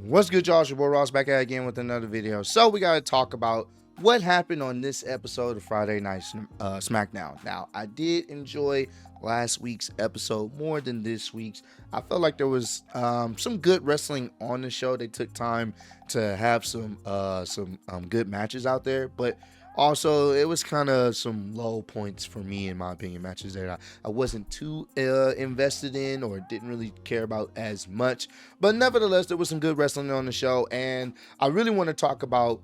What's good, y'all? It's your boy Ross back at it again with another video. So we got to talk about what happened on this episode of Friday Night SmackDown. Now, I did enjoy last week's episode more than this week's. I felt like there was some good wrestling on the show. They took time to have some good matches out there, but also it was kind of some low points for me, in my opinion, matches that I wasn't too invested in or didn't really care about as much. But nevertheless, there was some good wrestling on the show, and I really want to talk about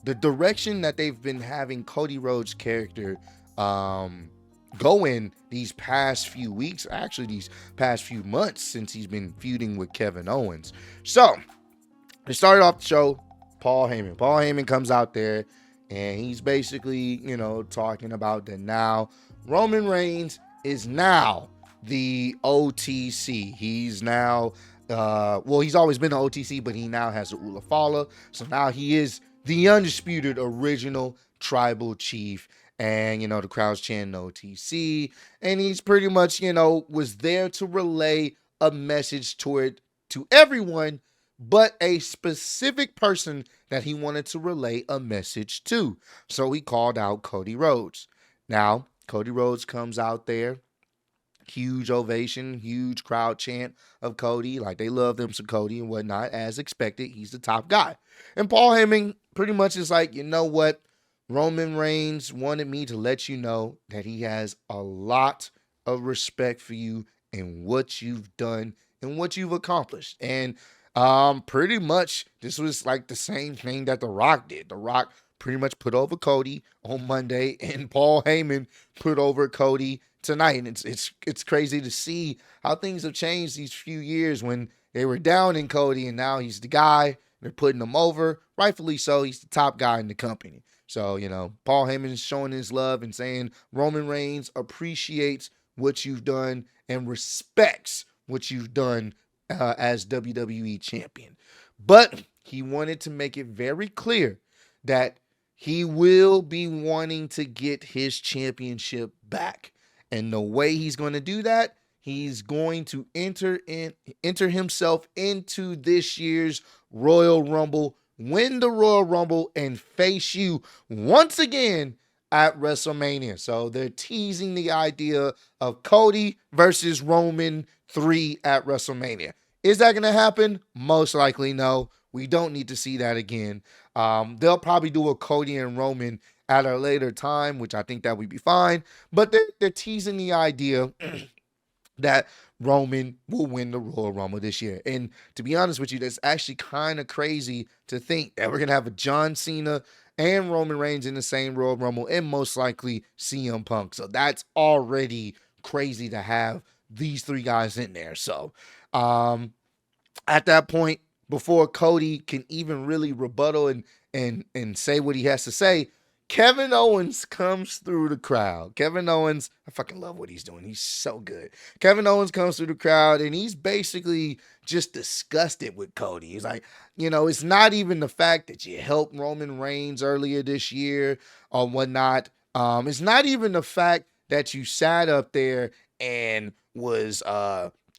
the direction that they've been having Cody Rhodes' character go in these past few weeks, actually these past few months, since he's been feuding with Kevin Owens. So, they started off the show, Paul Heyman. Paul Heyman comes out there, and he's basically, talking about that now Roman Reigns is now the OTC. He's now, he's always been the OTC, but he now has the Rule of Fala. So now he is the undisputed original tribal chief. And, the crowd's chanting OTC. And he's pretty much, was there to relay a message to everyone, but a specific person that he wanted to relay a message to. So he called out Cody Rhodes. Now, Cody Rhodes comes out there, huge ovation, huge crowd chant of Cody. Like, they love them some Cody and whatnot, as expected. He's the top guy. And Paul Heyman pretty much is like, you know what? Roman Reigns wanted me to let you know that he has a lot of respect for you and what you've done and what you've accomplished. And pretty much this was like the same thing that The Rock did. The Rock pretty much put over Cody on Monday, and Paul Heyman put over Cody tonight. And it's crazy to see how things have changed these few years when they were down in Cody, and now he's the guy. They're putting him over, rightfully so. He's the top guy in the company. So, Paul Heyman is showing his love and saying Roman Reigns appreciates what you've done and respects what you've done as WWE champion. But he wanted to make it very clear that he will be wanting to get his championship back. And the way he's going to do that, he's going to enter himself into this year's Royal Rumble, win the Royal Rumble, and face you once again at WrestleMania. So they're teasing the idea of Cody versus Roman 3 at WrestleMania. Is that going to happen? Most likely no. We don't need to see that again. They'll probably do a Cody and Roman at a later time, which I think that would be fine. But they're teasing the idea that Roman will win the Royal Rumble this year. And to be honest with you, that's actually kind of crazy to think that we're going to have a John Cena and Roman Reigns in the same Royal Rumble, and most likely CM Punk. So that's already crazy to have these three guys in there. So at that point, before Cody can even really rebuttal and say what he has to say, Kevin Owens comes through the crowd. Kevin Owens, I fucking love what he's doing. He's so good. Kevin Owens comes through the crowd, and he's basically just disgusted with Cody. He's like, it's not even the fact that you helped Roman Reigns earlier this year or whatnot. It's not even the fact that you sat up there and was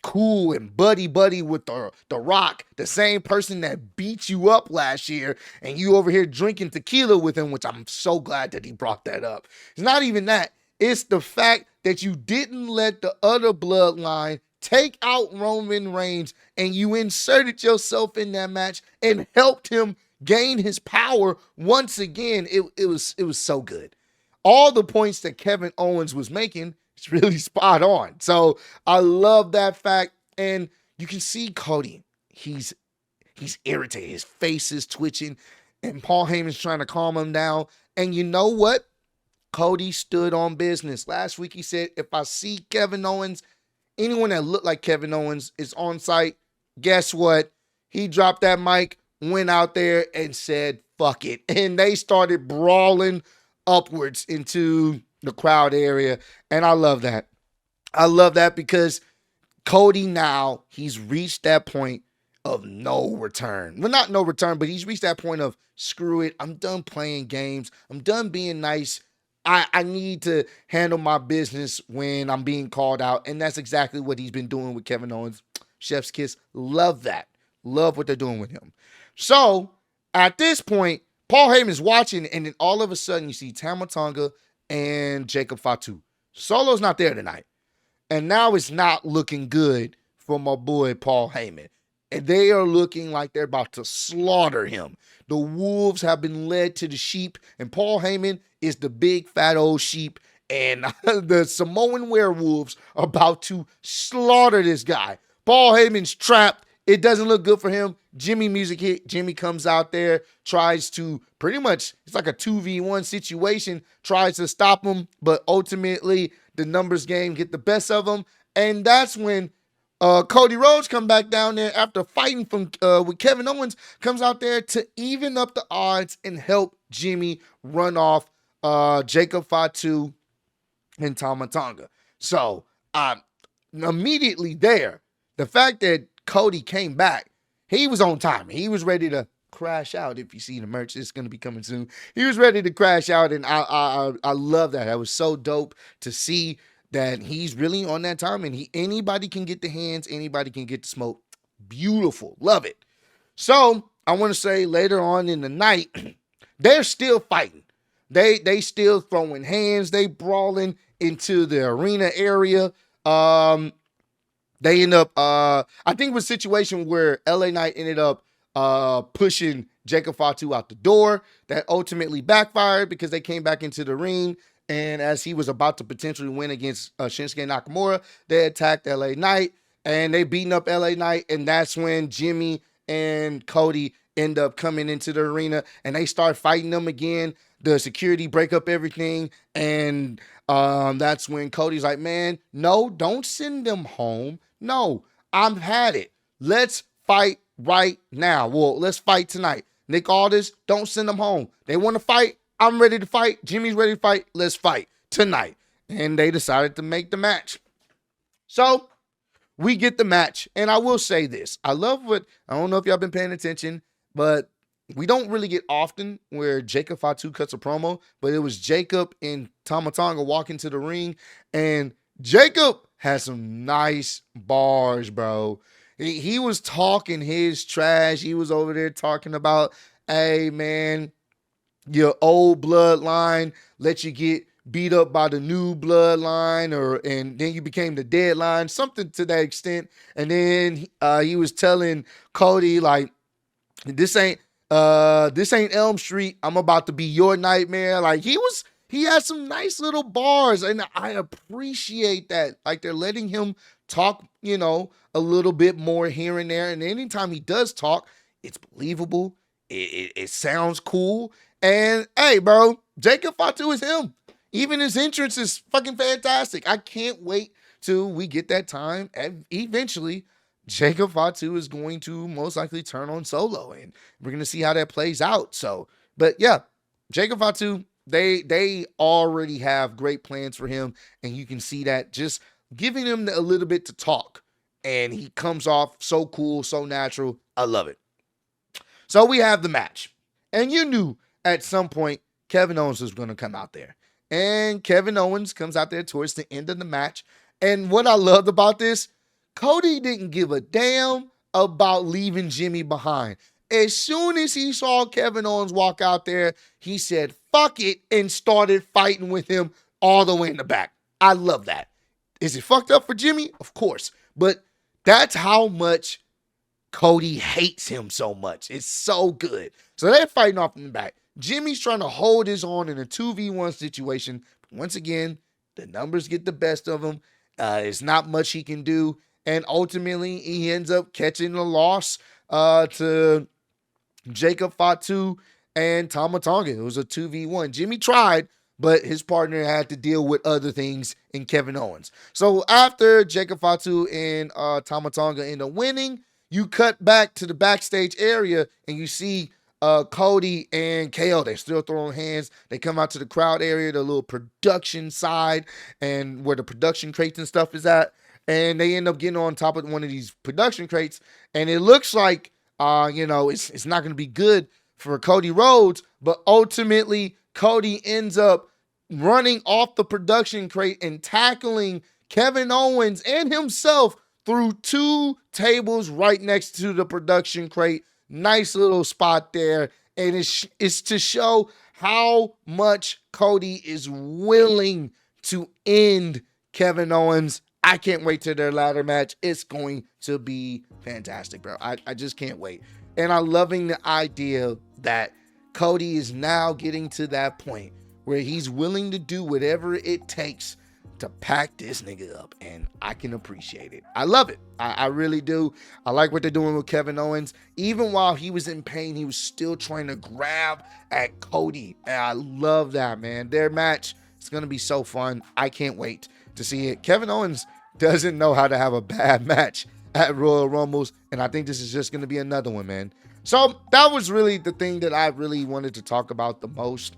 cool and buddy with the Rock, the same person that beat you up last year, and you over here drinking tequila with him, which I'm so glad that he brought that up. It's not even that. It's the fact that you didn't let the other bloodline take out Roman Reigns, and you inserted yourself in that match and helped him gain his power once again. It was so good. All the points that Kevin Owens was making, it's really spot on. So I love that fact. And you can see Cody. He's irritated. His face is twitching. And Paul Heyman's trying to calm him down. And you know what? Cody stood on business. Last week he said, if I see Kevin Owens, anyone that looked like Kevin Owens is on site, guess what? He dropped that mic, went out there and said, fuck it. And they started brawling upwards into the crowd area, and I love that. I love that because Cody now, he's reached that point of no return. Well, not no return, but he's reached that point of screw it. I'm done playing games. I'm done being nice. I need to handle my business when I'm being called out, and that's exactly what he's been doing with Kevin Owens. Chef's kiss. Love that. Love what they're doing with him. So at this point, Paul Heyman's watching, and then all of a sudden you see Tama Tonga and Jacob Fatu. Solo's not there tonight. And now it's not looking good for my boy Paul Heyman. And they are looking like they're about to slaughter him. The wolves have been led to the sheep, and Paul Heyman is the big fat old sheep, and the Samoan werewolves are about to slaughter this guy. Paul Heyman's trapped. It doesn't look good for him. Jimmy music hit. Jimmy comes out there, tries to pretty much, it's like a 2v1 situation, tries to stop him, but ultimately the numbers game get the best of him. And that's when Cody Rhodes come back down there after fighting with Kevin Owens, comes out there to even up the odds and help Jimmy run off Jacob Fatu and Tama Tonga. So immediately there, the fact that Cody came back, he was on time. He was ready to crash out. If you see the merch, it's going to be coming soon. He was ready to crash out, and I love that. That was so dope to see that he's really on that time, and anybody can get the hands, anybody can get the smoke. Beautiful. Love it. So I want to say later on in the night, they're still fighting. They still throwing hands. They brawling into the arena area. They end up, I think it was a situation where LA Knight ended up pushing Jacob Fatu out the door. That ultimately backfired because they came back into the ring. And as he was about to potentially win against Shinsuke Nakamura, they attacked LA Knight and they beating up LA Knight. And that's when Jimmy and Cody end up coming into the arena and they start fighting them again. The security break up everything. And that's when Cody's like, man, no, don't send them home. No, I've had it. Let's fight right now. Well, let's fight tonight. Nick Aldis, don't send them home. They want to fight. I'm ready to fight. Jimmy's ready to fight. Let's fight tonight. And they decided to make the match. So we get the match. And I will say this. I don't know if y'all been paying attention, but we don't really get often where Jacob Fatu cuts a promo, but it was Jacob and Tama Tonga walking to the ring, and Jacob has some nice bars, bro. He was talking his trash. He was over there talking about, hey, man, your old bloodline let you get beat up by the new bloodline, and then you became the deadline, something to that extent. And then he was telling Cody, like, this ain't Elm Street. I'm about to be your nightmare. Like, he has some nice little bars, and I appreciate that. Like, they're letting him talk, a little bit more here and there. And anytime he does talk, it's believable. It sounds cool. And hey, bro, Jacob Fatu is him. Even his entrance is fucking fantastic. I can't wait till we get that time. And eventually, Jacob Fatu is going to most likely turn on Solo, and we're going to see how that plays out. So, but yeah, Jacob Fatu, they already have great plans for him, and you can see that just giving him a little bit to talk, and he comes off so cool, so natural. I love it. So we have the match, and you knew at some point Kevin Owens was going to come out there, and Kevin Owens comes out there towards the end of the match. And what I loved about this, Cody didn't give a damn about leaving Jimmy behind. As soon as he saw Kevin Owens walk out there, he said, fuck it, and started fighting with him all the way in the back. I love that. Is it fucked up for Jimmy? Of course. But that's how much Cody hates him so much. It's so good. So they're fighting off in the back. Jimmy's trying to hold his own in a 2v1 situation. Once again, the numbers get the best of him. It's not much he can do. And ultimately, he ends up catching a loss to Jacob Fatu and Tama Tonga. It was a 2v1. Jimmy tried, but his partner had to deal with other things in Kevin Owens. So after Jacob Fatu and Tama Tonga end up winning, you cut back to the backstage area and you see Cody and KO. They're still throwing hands. They come out to the crowd area, the little production side, and where the production crates and stuff is at. And they end up getting on top of one of these production crates. And it looks like, it's not going to be good for Cody Rhodes. But ultimately, Cody ends up running off the production crate and tackling Kevin Owens and himself threw 2 tables right next to the production crate. Nice little spot there. And it's to show how much Cody is willing to end Kevin Owens. I can't wait to their ladder match. It's going to be fantastic, bro. I just can't wait. And I'm loving the idea that Cody is now getting to that point where he's willing to do whatever it takes to pack this nigga up, and I can appreciate it. I love it. I really do. I like what they're doing with Kevin Owens. Even while he was in pain, he was still trying to grab at Cody, and I love that, man. Their match is going to be so fun. I can't wait to see it. Kevin Owens doesn't know how to have a bad match at Royal Rumbles, and I think this is just going to be another one, man. So that was really the thing that I really wanted to talk about the most.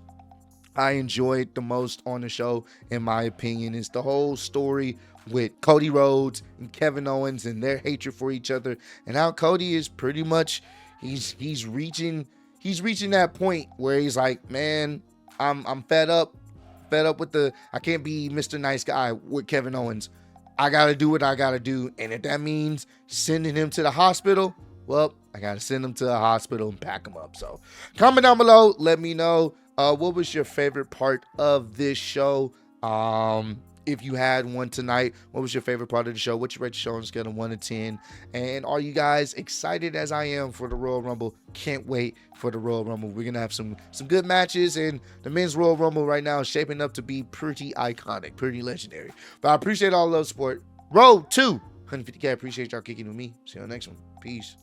I enjoyed the most on the show, in my opinion, is the whole story with Cody Rhodes and Kevin Owens and their hatred for each other, and how Cody is pretty much he's reaching that point where he's like, man, I'm fed up with I can't be Mr. Nice Guy with Kevin Owens. I gotta do what I gotta do, and if that means sending him to the hospital, well, I gotta send him to the hospital and pack him up. So comment down below, let me know. What was your favorite part of this show? If you had one tonight, what was your favorite part of the show? What you rate the show on a scale of 1 to 10? And are you guys excited as I am for the Royal Rumble? Can't wait for the Royal Rumble. We're going to have some good matches, and the men's Royal Rumble right now is shaping up to be pretty iconic, pretty legendary. But I appreciate all the love support. Road to 150K. I appreciate y'all kicking with me. See you on the next one. Peace.